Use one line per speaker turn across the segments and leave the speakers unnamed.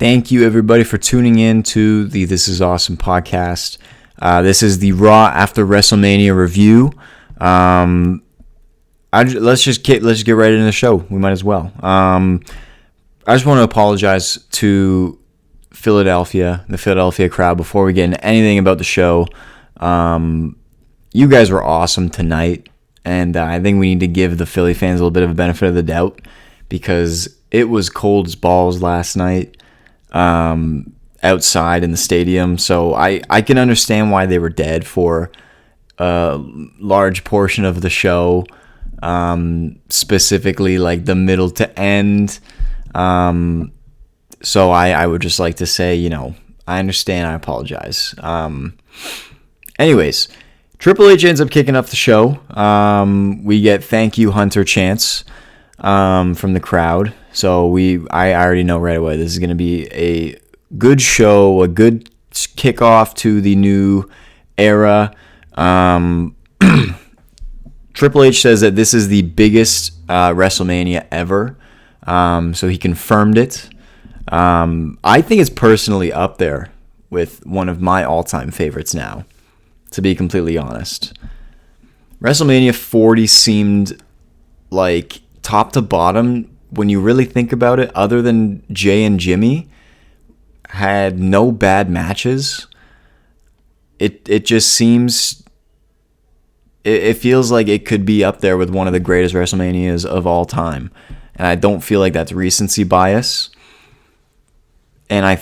Thank you, everybody, for tuning in to the This Is Awesome podcast. This is the Raw after WrestleMania review. Let's just get right into the show. We might as well. I just want to apologize to the Philadelphia crowd, before we get into anything about the show. You guys were awesome tonight, and I think we need to give the Philly fans a little bit of a benefit of the doubt, because it was cold as balls last night outside in the stadium. So I can understand why they were dead for a large portion of the show, specifically like the middle to end. So I would just like to say, I understand. I apologize. Anyways, Triple H ends up kicking off the show. We get thank you Hunter chants from the crowd. So I already know right away this is going to be a good show, a good kickoff to the new era. Triple H says that this is the biggest WrestleMania ever. So he confirmed it. I think it's personally up there with one of my all-time favorites now, to be completely honest. WrestleMania 40 seemed like top to bottom, when you really think about it, other than Jay and Jimmy, had no bad matches. It just seems, it feels like it could be up there with one of the greatest WrestleManias of all time. And I don't feel like that's recency bias. And I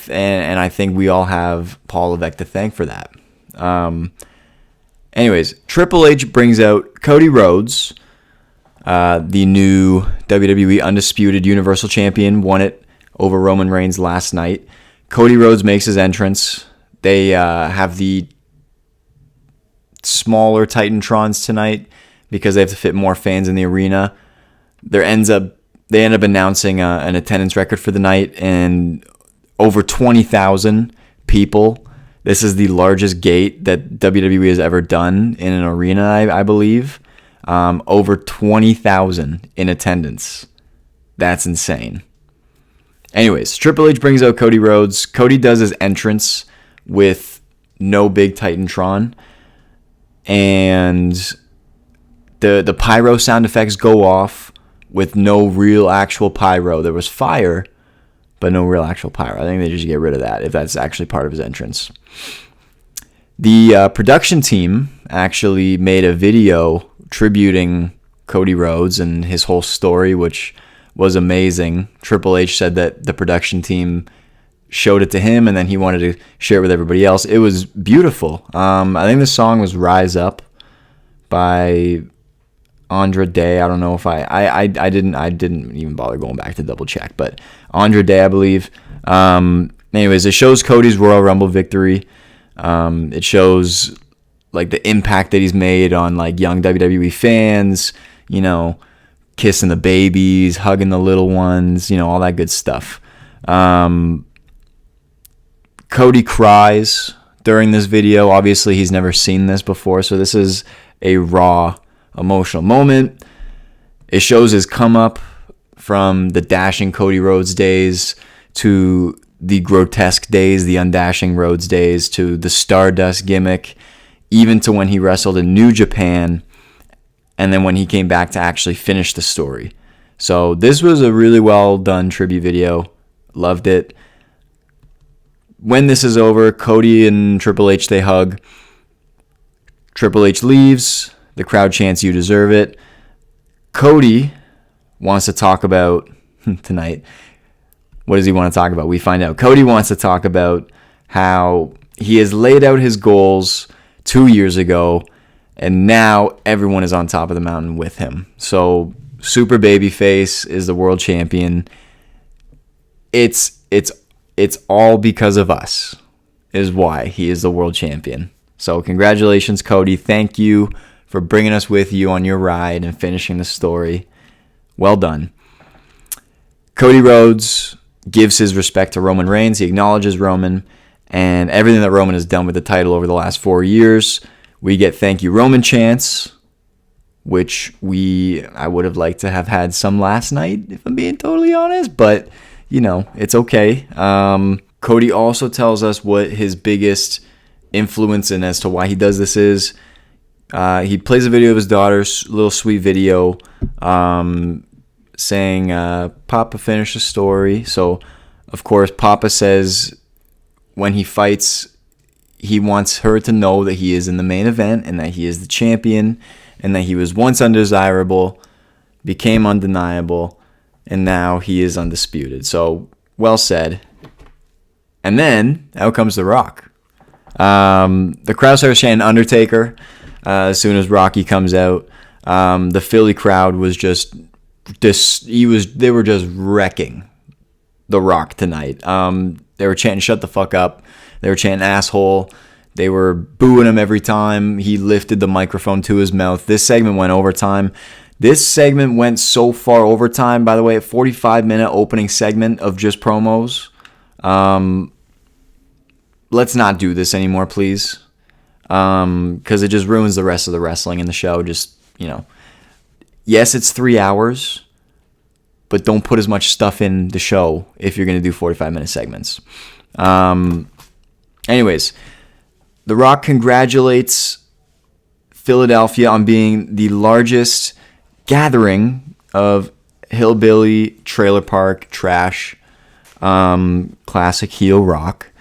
think we all have Paul Levesque to thank for that. Anyways, Triple H brings out Cody Rhodes, the new WWE Undisputed Universal Champion, won it over Roman Reigns last night. Cody Rhodes makes his entrance. They have the smaller Titantrons tonight because they have to fit more fans in the arena. They end up announcing an attendance record for the night, and over 20,000 people. This is the largest gate that WWE has ever done in an arena, I believe. Over 20,000 in attendance. That's insane. Anyways, Triple H brings out Cody Rhodes. Cody does his entrance with no big Titantron. And the pyro sound effects go off with no real actual pyro. There was fire, but no real actual pyro. I think they just get rid of that if that's actually part of his entrance. The production team actually made a video tributing Cody Rhodes and his whole story, which was amazing. Triple H said that the production team showed it to him, and then he wanted to share it with everybody else. It was beautiful. I think the song was "Rise Up" by Andra Day. I don't know if I didn't even bother going back to double check, but Andra Day, I believe. Anyways, it shows Cody's Royal Rumble victory. It shows like the impact that he's made on like young WWE fans, kissing the babies, hugging the little ones, all that good stuff. Cody cries during this video. Obviously, he's never seen this before, so this is a raw, emotional moment. It shows his come up from the dashing Cody Rhodes days to the grotesque days, the undashing Rhodes days, to the Stardust gimmick, even to when he wrestled in New Japan, and then when he came back to actually finish the story. So this was a really well done tribute video. Loved it. When this is over, Cody and Triple H, they hug. Triple H leaves. The crowd chants, "You deserve it." Cody wants to talk about tonight. What does he want to talk about? We find out. Cody wants to talk about how he has laid out his goals 2 years ago, and now everyone is on top of the mountain with him. So Super Babyface is the world champion. It's all because of us is why he is the world champion. So congratulations, Cody. Thank you for bringing us with you on your ride and finishing the story. Well done. Cody Rhodes gives his respect to Roman Reigns. He acknowledges Roman and everything that Roman has done with the title over the last 4 years. We get thank you Roman chants, which I would have liked to have had some last night, if I'm being totally honest. But, it's okay. Cody also tells us what his biggest influence and as to why he does this is. He plays a video of his daughter's little sweet video saying, Papa finished the story. So, of course, Papa says when he fights, he wants her to know that he is in the main event and that he is the champion and that he was once undesirable, became undeniable, and now he is undisputed. So, well said. And then, out comes The Rock. The crowd starts chanting Undertaker as soon as Rocky comes out. The Philly crowd was just they were just wrecking The Rock tonight. They were chanting shut the fuck up. They were chanting asshole. They were booing him every time he lifted the microphone to his mouth. This segment went overtime. This segment went so far overtime, by the way, a 45-minute opening segment of just promos. Let's not do this anymore, please. Because it just ruins the rest of the wrestling in the show. Just, yes, it's 3 hours, but don't put as much stuff in the show if you're going to do 45-minute segments. Anyways, The Rock congratulates Philadelphia on being the largest gathering of hillbilly trailer park trash, classic heel rock.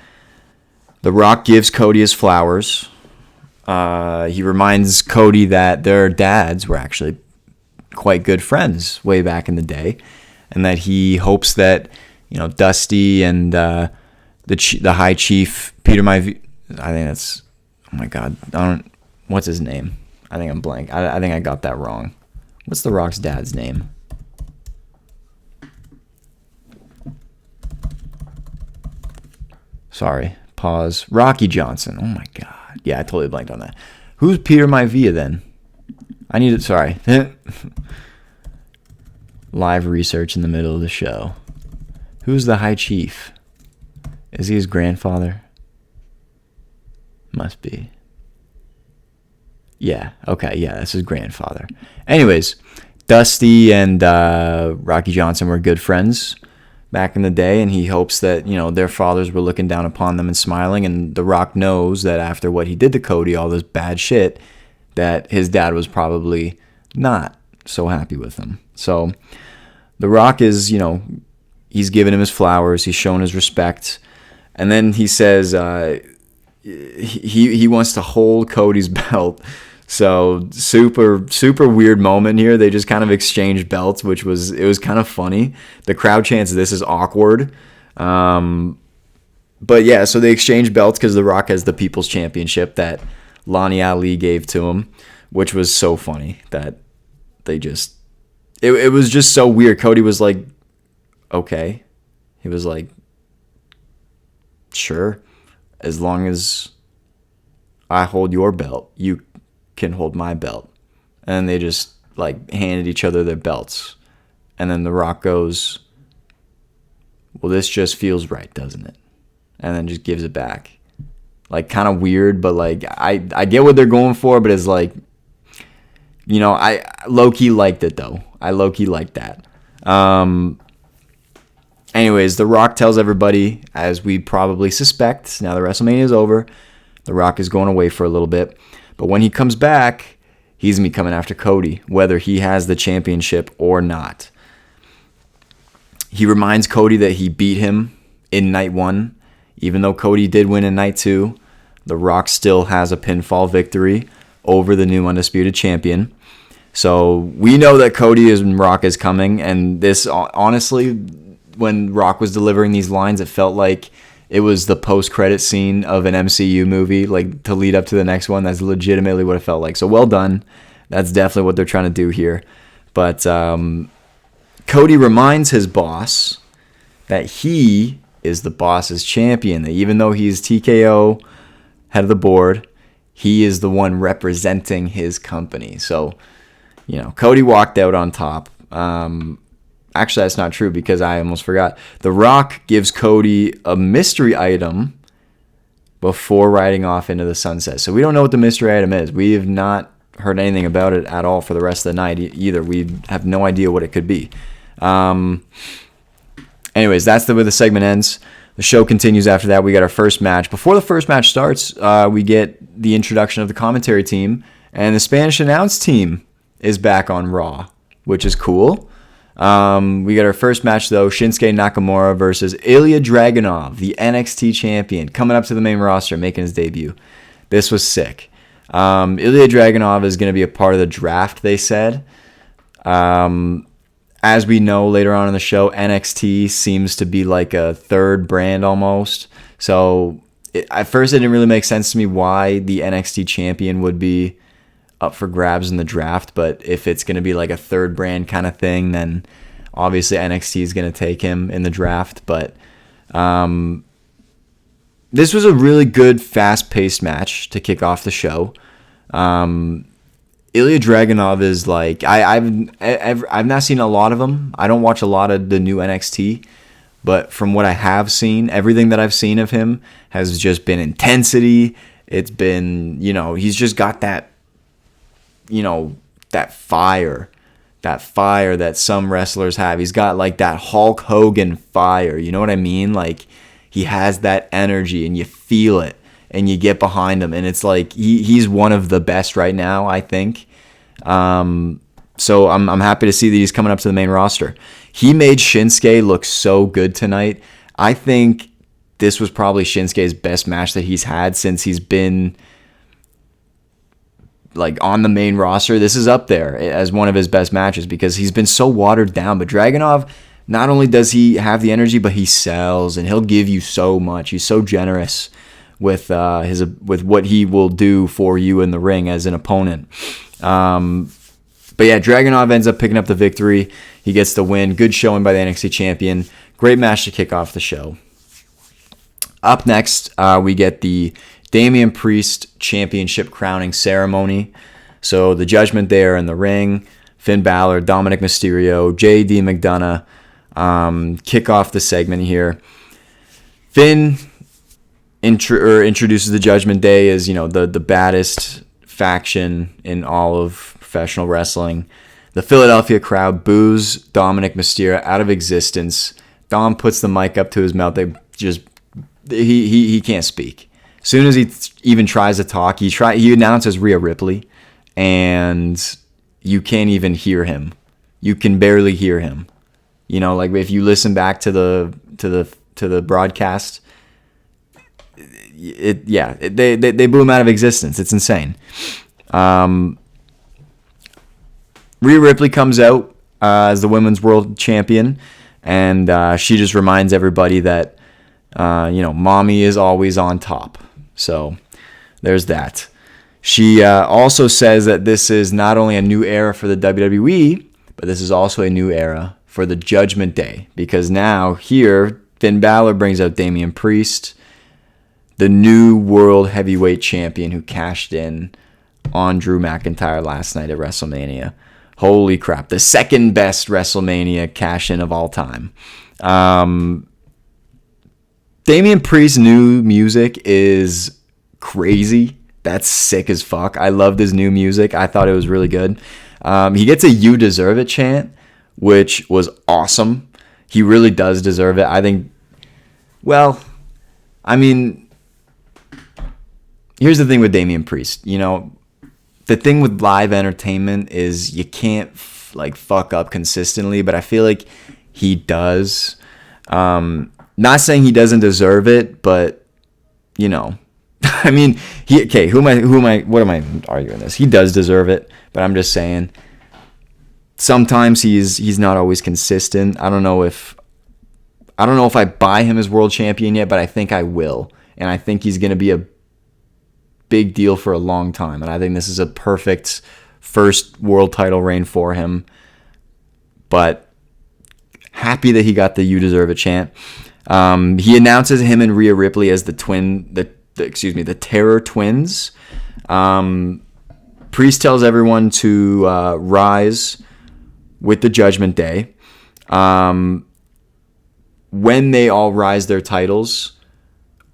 The Rock gives Cody his flowers. He reminds Cody that their dads were actually quite good friends way back in the day, and that he hopes that Dusty and the High Chief Peter Maivia. I think that's, oh my God, what's his name? I think I'm blank. I think I got that wrong. What's The Rock's dad's name? Sorry. Pause. Rocky Johnson. Oh my God. Yeah, I totally blanked on that. Who's Peter Maivia then? I need it. Sorry. Live research in the middle of the show. Who's the High Chief? Is he his grandfather? Must be. Yeah. Okay. Yeah, that's his grandfather. Anyways, Dusty and Rocky Johnson were good friends back in the day, and he hopes that their fathers were looking down upon them and smiling, and The Rock knows that after what he did to Cody, all this bad shit, that his dad was probably not so happy with him. So The Rock is, he's given him his flowers, he's shown his respect, and then he says he wants to hold Cody's belt. So super weird moment here. They just kind of exchanged belts, it was kind of funny. The crowd chants, "This is awkward." But yeah, so they exchanged belts because The Rock has the People's Championship that Lonnie Ali gave to him, which was so funny that they just, it was just so weird. Cody was like, okay. He was like, sure, as long as I hold your belt, you can hold my belt. And they just handed each other their belts. And then The Rock goes, well, this just feels right, doesn't it? And then just gives it back. Kind of weird, but I get what they're going for, but it's I low-key liked it though. I low-key liked that. Anyways, The Rock tells everybody, as we probably suspect, now that WrestleMania is over, The Rock is going away for a little bit. But when he comes back, he's going to be coming after Cody, whether he has the championship or not. He reminds Cody that he beat him in night 1. Even though Cody did win in night 2, The Rock still has a pinfall victory over the new undisputed champion. So we know that Cody and Rock is coming. And this, honestly, when Rock was delivering these lines, it felt like it was the post-credit scene of an MCU movie, to lead up to the next one. That's legitimately what it felt like. So well done. That's definitely what they're trying to do here. But Cody reminds his boss that he is the boss's champion. That even though he's TKO, head of the board, he is the one representing his company. So, Cody walked out on top. Actually, that's not true because I almost forgot. The Rock gives Cody a mystery item before riding off into the sunset. So we don't know what the mystery item is. We have not heard anything about it at all for the rest of the night either. We have no idea what it could be. anyways, that's where the segment ends. The show continues after that. We got our first match. Before the first match starts, we get the introduction of the commentary team, and the Spanish announce team is back on Raw, which is cool. We got our first match, though, Shinsuke Nakamura versus Ilya Dragunov, the NXT champion, coming up to the main roster, making his debut. This was sick. Ilya Dragunov is going to be a part of the draft, they said. As we know later on in the show, NXT seems to be like a third brand almost. So at first it didn't really make sense to me why the NXT champion would be up for grabs in the draft. But if it's going to be like a third brand kind of thing, then obviously NXT is going to take him in the draft. But this was a really good, fast-paced match to kick off the show. Ilya Dragunov is like, I've not seen a lot of him. I don't watch a lot of the new NXT, but from what I have seen, everything that I've seen of him has just been intensity. It's been, he's just got that, that fire that some wrestlers have. He's got like that Hulk Hogan fire. You know what I mean? Like he has that energy and you feel it. And you get behind him, and it's like he's one of the best right now, I think. So I'm happy to see that he's coming up to the main roster. He made Shinsuke look so good tonight. I think this was probably Shinsuke's best match that he's had since he's been like on the main roster. This is up there as one of his best matches because he's been so watered down. But Dragunov, not only does he have the energy, but he sells, and he'll give you so much. He's so generous with what he will do for you in the ring as an opponent. But yeah, Dragunov ends up picking up the victory. He gets the win. Good showing by the NXT champion. Great match to kick off the show. Up next, we get the Damian Priest Championship crowning ceremony. So the Judgment Day are in the ring. Finn Balor, Dominic Mysterio, J.D. McDonough kick off the segment here. Finn introduces the Judgment Day as, the baddest faction in all of professional wrestling. The Philadelphia crowd boos Dominic Mysterio out of existence. Dom puts the mic up to his mouth. He can't speak. As soon as he even tries to talk, he announces Rhea Ripley, and you can't even hear him. You can barely hear him. Like if you listen back to the broadcast, they blew him out of existence. It's insane. Rhea Ripley comes out as the women's world champion, and she just reminds everybody that mommy is always on top. So there's that. She also says that this is not only a new era for the WWE, but this is also a new era for the Judgment Day, because now here Finn Balor brings out Damian Priest, the new world heavyweight champion who cashed in on Drew McIntyre last night at WrestleMania. Holy crap. The second best WrestleMania cash-in of all time. Damian Priest's new music is crazy. That's sick as fuck. I loved his new music. I thought it was really good. He gets a "You Deserve It" chant, which was awesome. He really does deserve it. I think, here's the thing with Damian Priest. The thing with live entertainment is you can't fuck up consistently, but I feel like he does. Not saying he doesn't deserve it, but what am I arguing this? He does deserve it, but I'm just saying sometimes he's not always consistent. I don't know if I buy him as world champion yet, but I think I will, and I think he's going to be a big deal for a long time, and I think this is a perfect first world title reign for him. But happy that he got the "You Deserve It" chant. He announces him and Rhea Ripley as the Terror Twins. Priest tells everyone to rise with the Judgment Day. When they all rise their titles,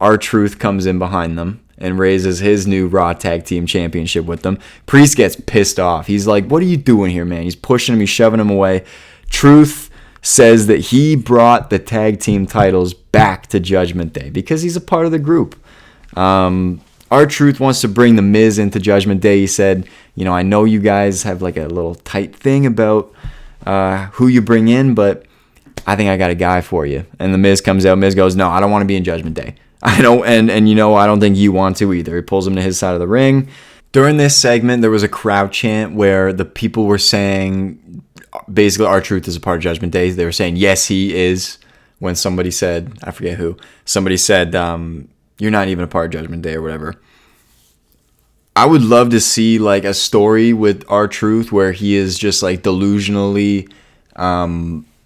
R-Truth comes in behind them and raises his new Raw Tag Team Championship with them. Priest gets pissed off. He's like, "What are you doing here, man?" He's pushing him. He's shoving him away. Truth says that he brought the tag team titles back to Judgment Day because he's a part of the group. R-Truth wants to bring The Miz into Judgment Day. He said, I know you guys have like a little tight thing about who you bring in, but I think I got a guy for you. And The Miz comes out. Miz goes, no, I don't want to be in Judgment Day. I don't, and I don't think you want to either. He pulls him to his side of the ring. During this segment, there was a crowd chant where the people were saying, basically, R-Truth is a part of Judgment Day. They were saying, yes, he is. When somebody said, I forget who, somebody said, you're not even a part of Judgment Day or whatever. I would love to see like a story with R-Truth where he is just like delusionally,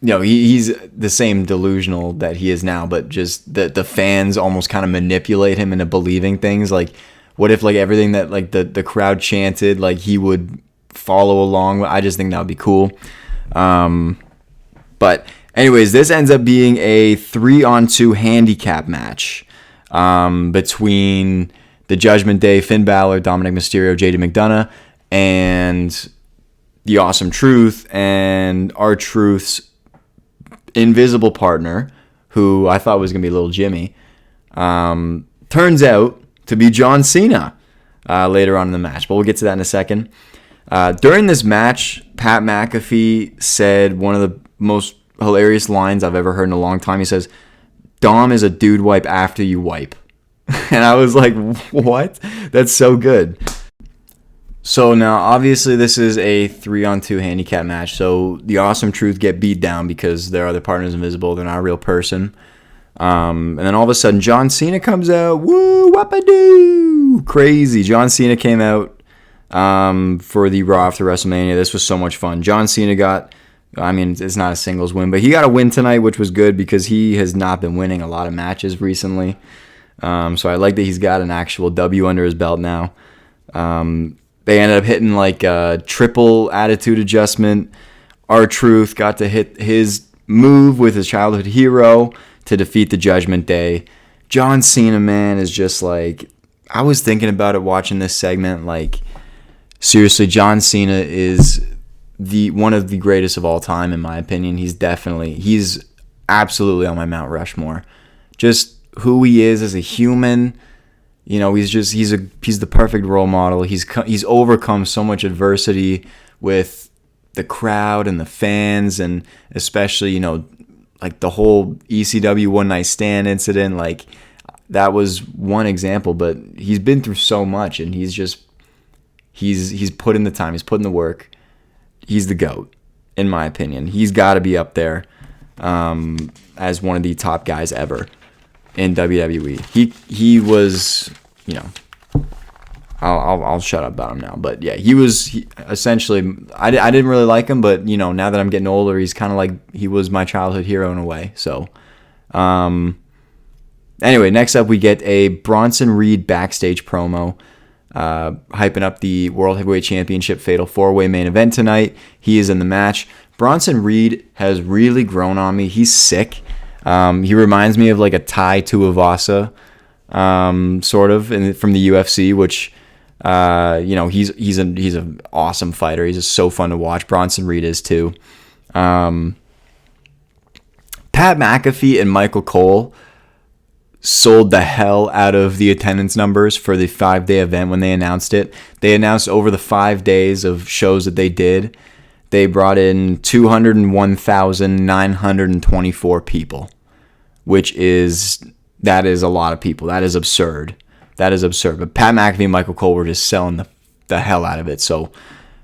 he's the same delusional that he is now, but just the fans almost kind of manipulate him into believing things. Like, what if like everything that like the crowd chanted, like he would follow along? I just think that would be cool. But anyways, this ends up being a 3-on-2 handicap match between the Judgment Day, Finn Balor, Dominic Mysterio, JD McDonough, and the Awesome Truth, and R-Truth's invisible partner, who I thought was going to be Little Jimmy, turns out to be John Cena later on in the match. But we'll get to that in a second. During this match, Pat McAfee said one of the most hilarious lines I've ever heard in a long time. He says, Dom is a dude wipe after you wipe. And I was like, what? That's so good. So now, obviously, this is a 3-on-2 handicap match. So the Awesome Truth get beat down because their other partner's invisible. They're not a real person. And then all of a sudden, John Cena comes out. Woo, whoop-a-doo. Crazy. John Cena came out for the Raw after WrestleMania. This was so much fun. John Cena got, it's not a singles win, but he got a win tonight, which was good because he has not been winning a lot of matches recently. So I like that he's got an actual W under his belt now. They ended up hitting like a triple attitude adjustment. R-Truth got to hit his move with his childhood hero to defeat the Judgment Day. John Cena, man, is just like, I was thinking about it watching this segment. Like, seriously, John Cena is one of the greatest of all time, in my opinion. He's absolutely on my Mount Rushmore. Just who he is as a human. He's the perfect role model. He's overcome so much adversity with the crowd and the fans, and especially, like the whole ECW One Night Stand incident. Like, that was one example, but he's been through so much, and he's put in the time, he's put in the work. He's the GOAT, in my opinion. He's got to be up there as one of the top guys ever in WWE. He was, I'll shut up about him now. But yeah, he essentially, I didn't really like him, but now that I'm getting older, he's kind of like, he was my childhood hero in a way. So, anyway, next up we get a Bronson Reed backstage promo, hyping up the World Heavyweight Championship Fatal 4-Way main event tonight. He is in the match. Bronson Reed has really grown on me. He's sick. He reminds me of like a Tai Tuivasa, sort of, from the UFC, which, he's an awesome fighter. He's just so fun to watch. Bronson Reed is too. Pat McAfee and Michael Cole sold the hell out of the attendance numbers for the 5-day event when they announced it. They announced over the 5 days of shows that they did, they brought in 201,924 people, that is a lot of people. That is absurd. But Pat McAfee and Michael Cole were just selling the hell out of it. So,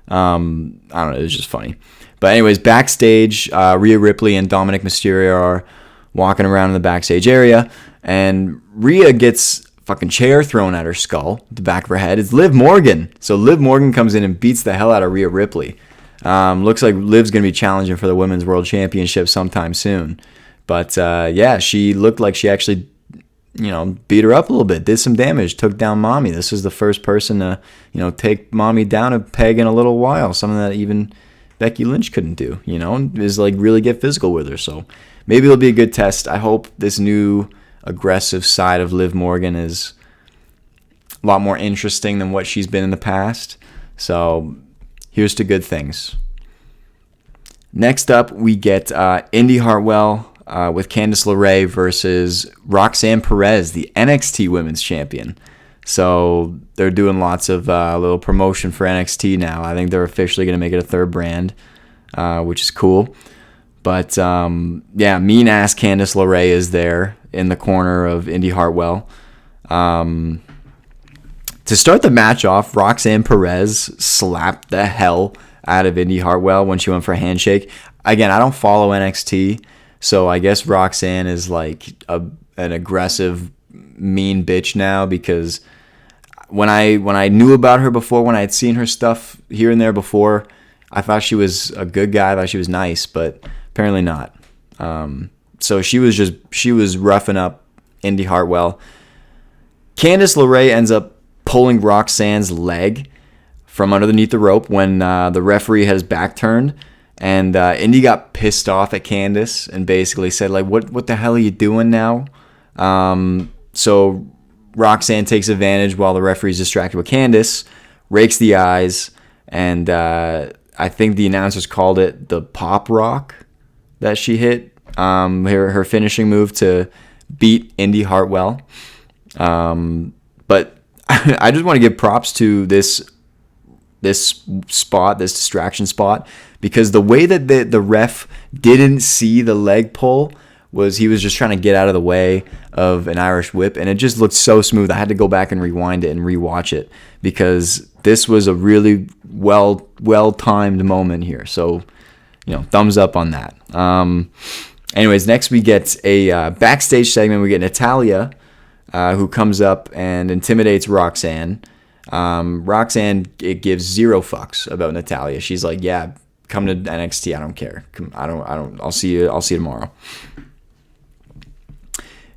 I don't know. It was just funny. But anyways, backstage, Rhea Ripley and Dominic Mysterio are walking around in the backstage area, and Rhea gets fucking chair thrown at her skull, the back of her head. It's Liv Morgan. So Liv Morgan comes in and beats the hell out of Rhea Ripley. Looks like Liv's going to be challenging for the Women's World Championship sometime soon. But, yeah, she looked like she actually, beat her up a little bit, did some damage, took down Mommy. This was the first person to, take Mommy down a peg in a little while, something that even Becky Lynch couldn't do, is like really get physical with her. So maybe it'll be a good test. I hope this new aggressive side of Liv Morgan is a lot more interesting than what she's been in the past. So here's to good things. Next up, we get Indy Hartwell with Candice LeRae versus Roxanne Perez, the NXT Women's Champion. So they're doing lots of little promotion for NXT now. I think they're officially going to make it a third brand, which is cool. But mean-ass Candice LeRae is there in the corner of Indy Hartwell. To start the match off, Roxanne Perez slapped the hell out of Indy Hartwell when she went for a handshake. Again, I don't follow NXT, so I guess Roxanne is like an aggressive, mean bitch now, because when I knew about her before, when I had seen her stuff here and there before, I thought she was a good guy. I thought she was nice, but apparently not. So she was roughing up Indy Hartwell. Candice LeRae ends up pulling Roxanne's leg from underneath the rope when the referee had his back turned, and Indy got pissed off at Candice and basically said, like, what the hell are you doing now? So Roxanne takes advantage while the referee's distracted with Candice, rakes the eyes, and I think the announcers called it the pop rock that she hit, her finishing move to beat Indy Hartwell. But I just want to give props to this spot, this distraction spot, because the way that the ref didn't see the leg pull was he was just trying to get out of the way of an Irish whip, and it just looked so smooth. I had to go back and rewind it and rewatch it because this was a really well-timed moment here. So, thumbs up on that. Anyways, next we get a backstage segment. We get Natalya, who comes up and intimidates Roxanne. Roxanne gives zero fucks about Natalya. She's like, yeah, come to NXT. I don't care. I'll see you tomorrow.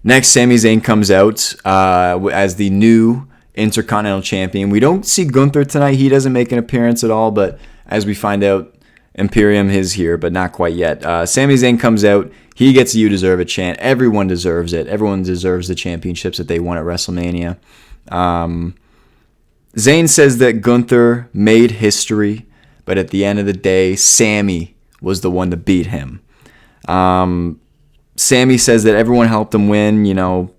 Next, Sami Zayn comes out as the new Intercontinental Champion. We don't see Gunther tonight. He doesn't make an appearance at all, but as we find out, Imperium is here, but not quite yet. Sami Zayn comes out. He gets a "You Deserve It" chant. Everyone deserves it. Everyone deserves the championships that they won at WrestleMania. Zayn says that Gunther made history, but at the end of the day, Sami was the one to beat him. Sami says that everyone helped him win,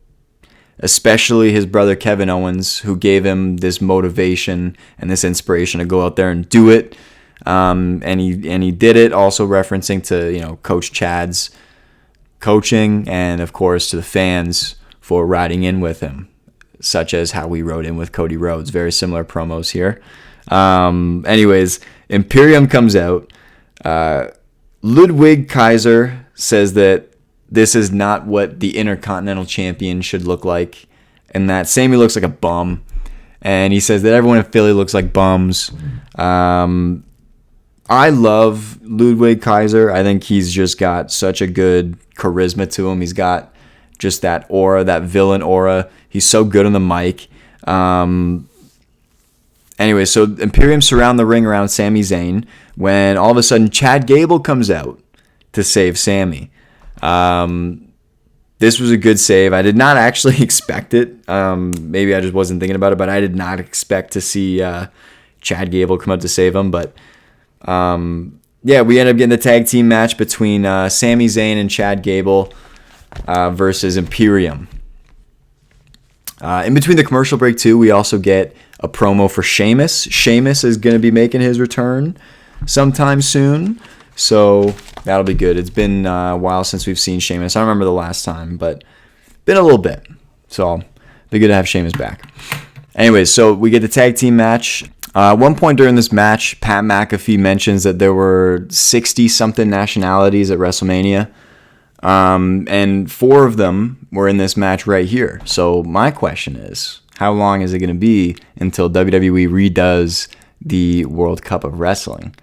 especially his brother Kevin Owens, who gave him this motivation and this inspiration to go out there and do it. And he did it, also referencing to Coach Chad's coaching, and of course to the fans for riding in with him, such as how we rode in with Cody Rhodes. Very similar promos here. Anyways, Imperium comes out. Ludwig Kaiser says that this is not what the Intercontinental Champion should look like, and that Sami looks like a bum. And he says that everyone in Philly looks like bums. I love Ludwig Kaiser. I think he's just got such a good charisma to him. He's got just that aura, that villain aura. He's so good on the mic. Anyway, so Imperium surround the ring around Sami Zayn when all of a sudden Chad Gable comes out to save Sami. This was a good save. I did not actually expect it. Maybe I just wasn't thinking about it, but I did not expect to see Chad Gable come out to save him. But we ended up getting the tag team match between Sami Zayn and Chad Gable versus Imperium. In between the commercial break, too, we also get a promo for Sheamus. Sheamus is going to be making his return sometime soon, so that'll be good. It's been a while since we've seen Sheamus. I don't remember the last time, but been a little bit. So it'll be good to have Sheamus back. Anyways, so we get the tag team match. At one point during this match, Pat McAfee mentions that there were 60-something nationalities at WrestleMania. And 4 of them were in this match right here. So my question is, how long is it going to be until WWE redoes the World Cup of Wrestling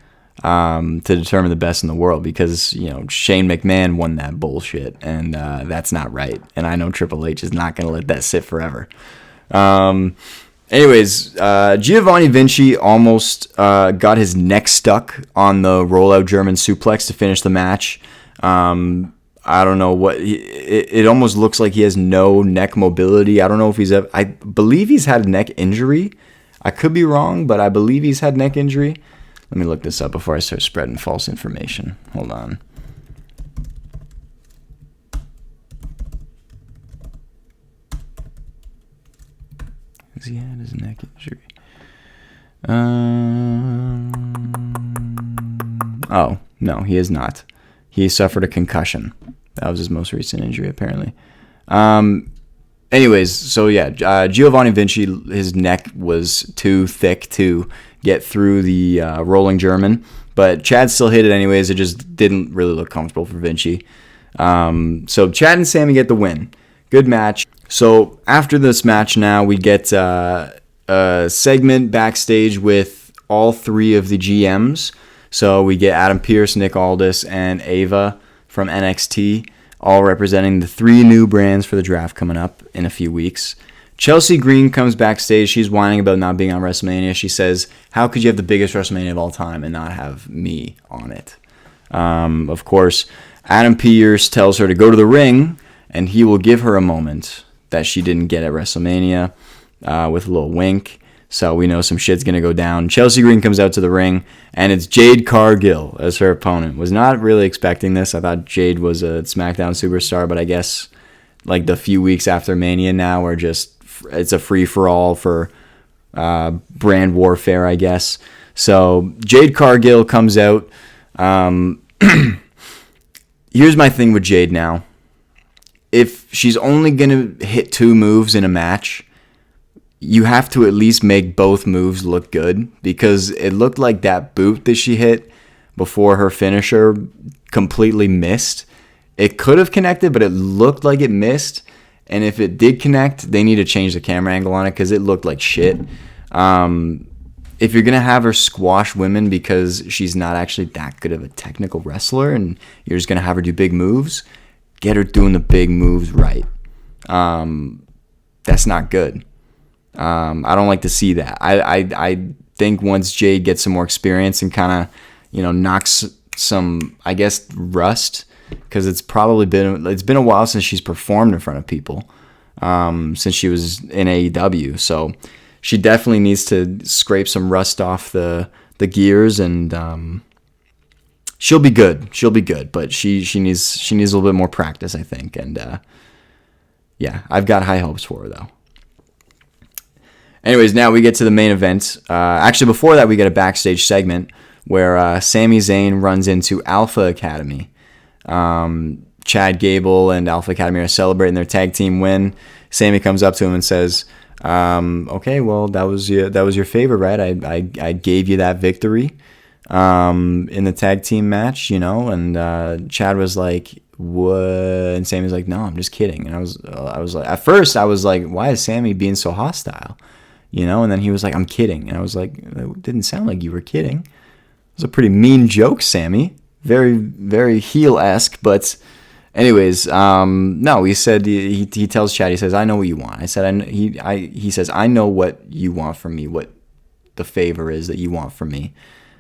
to determine the best in the world? Because, Shane McMahon won that bullshit, and that's not right. And I know Triple H is not going to let that sit forever. Anyways, Giovanni Vinci almost got his neck stuck on the rollout German suplex to finish the match. I don't know what it almost looks like he has no neck mobility. I don't know if I believe he's had a neck injury. I could be wrong, but I believe he's had neck injury. Let me look this up before I start spreading false information. Hold on. Has he had his neck injury? Oh, no, he is not. He suffered a concussion. That was his most recent injury, apparently. Anyways, so yeah, Giovanni Vinci, his neck was too thick to get through the rolling German, but Chad still hit it anyways. It just didn't really look comfortable for Vinci. So Chad and Sammy get the win. Good match. So after this match now, we get a segment backstage with all three of the GMs. So we get Adam Pearce, Nick Aldis, and Ava from NXT, all representing the three new brands for the draft coming up in a few weeks. Chelsea Green comes backstage. She's whining about not being on WrestleMania. She says, how could you have the biggest WrestleMania of all time and not have me on it? Of course, Adam Pearce tells her to go to the ring, and he will give her a moment that she didn't get at WrestleMania with a little wink. So we know some shit's going to go down. Chelsea Green comes out to the ring, and it's Jade Cargill as her opponent. Was not really expecting this. I thought Jade was a SmackDown superstar, but I guess like the few weeks after Mania now are just, it's a free-for-all for brand warfare, I guess. So Jade Cargill comes out. Here's my thing with Jade now. If she's only going to hit 2 moves in a match, you have to at least make both moves look good, because it looked like that boot that she hit before her finisher completely missed. It could have connected, but it looked like it missed. And if it did connect, they need to change the camera angle on it because it looked like shit. If you're going to have her squash women because she's not actually that good of a technical wrestler and you're just going to have her do big moves, get her doing the big moves right. That's not good. I don't like to see that. I think once Jade gets some more experience and kind of, knocks some, I guess, rust, because it's been a while since she's performed in front of people, since she was in AEW. So she definitely needs to scrape some rust off the gears, and she'll be good. She'll be good, but she needs a little bit more practice, I think. And yeah, I've got high hopes for her though. Anyways, now we get to the main event. Actually, before that, we get a backstage segment where Sami Zayn runs into Alpha Academy. Chad Gable and Alpha Academy are celebrating their tag team win. Sami comes up to him and says, "Okay, well, that was your favor, right? I gave you that victory in the tag team match, And Chad was like, "What?" And Sami's like, "No, I'm just kidding." And I was like, at first I was like, "Why is Sami being so hostile?" And then he was like, "I'm kidding." And I was like, "It didn't sound like you were kidding." It was a pretty mean joke, Sami. Very, very heel-esque, but anyways, no, he said, he tells Chad, he says, "I know what you want." He says, "I know what you want from me, what the favor is that you want from me."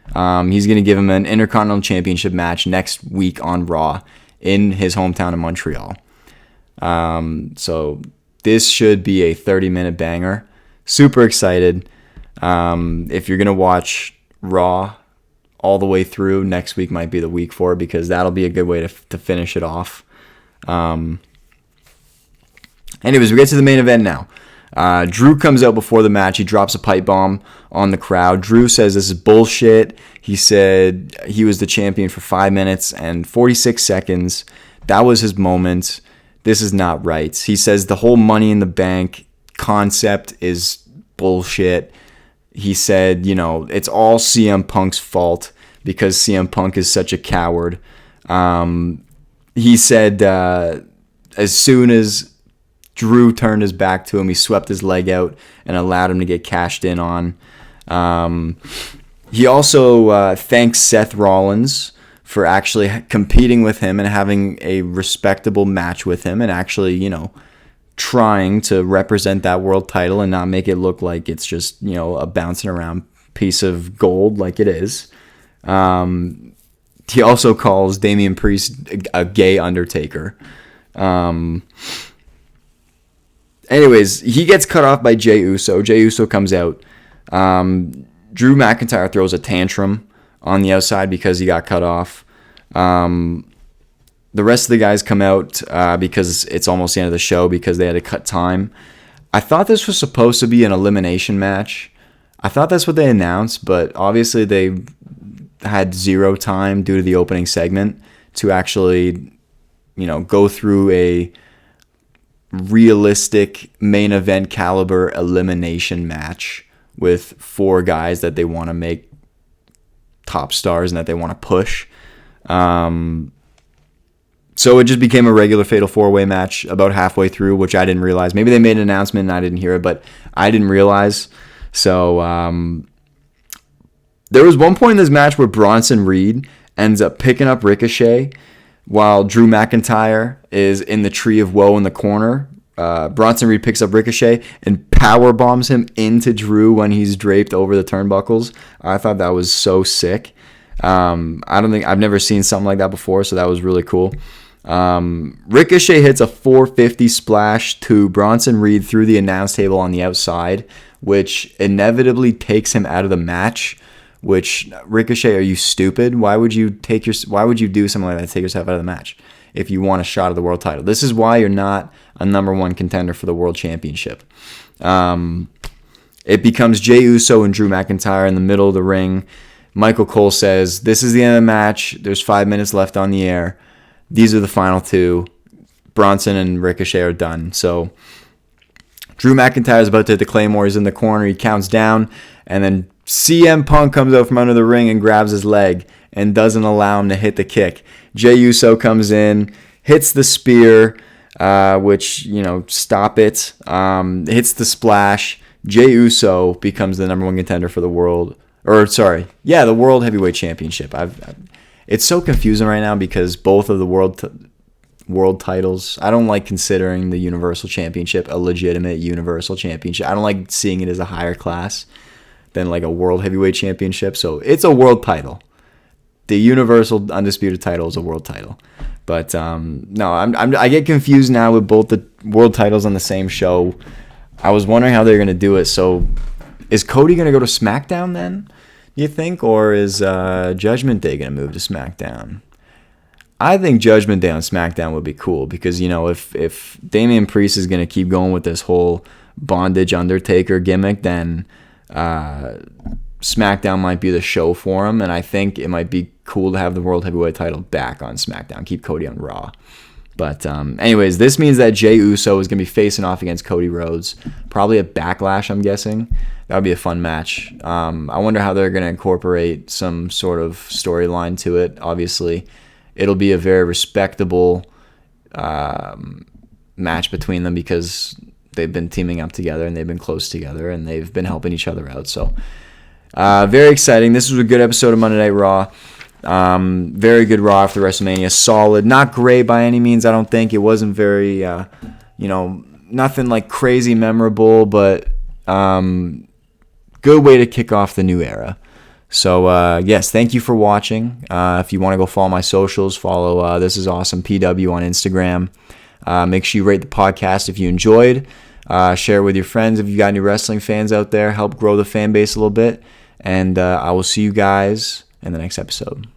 He's going to give him an Intercontinental Championship match next week on Raw in his hometown of Montreal. So this should be a 30-minute banger. Super excited. If you're going to watch Raw all the way through, next week might be the week for it, because that'll be a good way to finish it off. Anyways, we get to the main event now. Drew comes out before the match. He drops a pipe bomb on the crowd. Drew says this is bullshit. He said he was the champion for 5 minutes and 46 seconds. That was his moment. This is not right. He says the whole Money in the Bank concept is bullshit. He said, it's all CM Punk's fault because CM Punk is such a coward. He said as soon as Drew turned his back to him, he swept his leg out and allowed him to get cashed in on. He also thanks Seth Rollins for actually competing with him and having a respectable match with him, and actually, trying to represent that world title and not make it look like it's just, a bouncing around piece of gold like it is. He also calls Damian Priest a gay Undertaker. Anyways, he gets cut off by Jey Uso. Jey Uso comes out. Drew McIntyre throws a tantrum on the outside because he got cut off. The rest of the guys come out because it's almost the end of the show because they had to cut time. I thought this was supposed to be an elimination match. I thought that's what they announced, but obviously they had zero time due to the opening segment to actually, go through a realistic main event caliber elimination match with 4 guys that they want to make top stars and that they want to push. So it just became a regular Fatal 4-Way match about halfway through, which I didn't realize. Maybe they made an announcement and I didn't hear it, but I didn't realize. So there was one point in this match where Bronson Reed ends up picking up Ricochet while Drew McIntyre is in the Tree of Woe in the corner. Bronson Reed picks up Ricochet and power bombs him into Drew when he's draped over the turnbuckles. I thought that was so sick. I've never seen something like that before, so that was really cool. Ricochet hits a 450 splash to Bronson Reed through the announce table on the outside, which inevitably takes him out of the match. Which, Ricochet, are you stupid? Why would you do something like that to take yourself out of the match if you want a shot at the world title? This is why you're not a number 1 contender for the world championship. It becomes Jey Uso and Drew McIntyre in the middle of the ring. Michael Cole says, "This is the end of the match. There's 5 minutes left on the air. These are the final 2. Bronson and Ricochet are done." So Drew McIntyre is about to hit the Claymore. He's in the corner. He counts down. And then CM Punk comes out from under the ring and grabs his leg and doesn't allow him to hit the kick. Jey Uso comes in, hits the spear, which, stop it. Hits the splash. Jey Uso becomes the number 1 contender for the world. The World Heavyweight Championship. It's so confusing right now because both of the world titles, I don't like considering the Universal Championship a legitimate Universal Championship. I don't like seeing it as a higher class than like a World Heavyweight Championship. So it's a world title. The Universal Undisputed title is a world title. But no, I get confused now with both the world titles on the same show. I was wondering how they're going to do it. So is Cody going to go to SmackDown then, you think? Or is Judgment Day going to move to SmackDown? I think Judgment Day on SmackDown would be cool because, if Damian Priest is going to keep going with this whole bondage Undertaker gimmick, then SmackDown might be the show for him. And I think it might be cool to have the World Heavyweight title back on SmackDown. Keep Cody on Raw. But anyways, this means that Jey Uso is going to be facing off against Cody Rhodes. Probably a Backlash, I'm guessing. That would be a fun match. I wonder how they're going to incorporate some sort of storyline to it. Obviously, it'll be a very respectable match between them because they've been teaming up together and they've been close together and they've been helping each other out. So very exciting. This was a good episode of Monday Night Raw. Very good Raw after WrestleMania. Solid. Not great by any means, I don't think. It wasn't very, nothing like crazy memorable, but good way to kick off the new era. So, yes, thank you for watching. If you want to go follow my socials, follow This Is Awesome PW on Instagram. Make sure you rate the podcast if you enjoyed. Share it with your friends if you got any wrestling fans out there. Help grow the fan base a little bit. And I will see you guys in the next episode.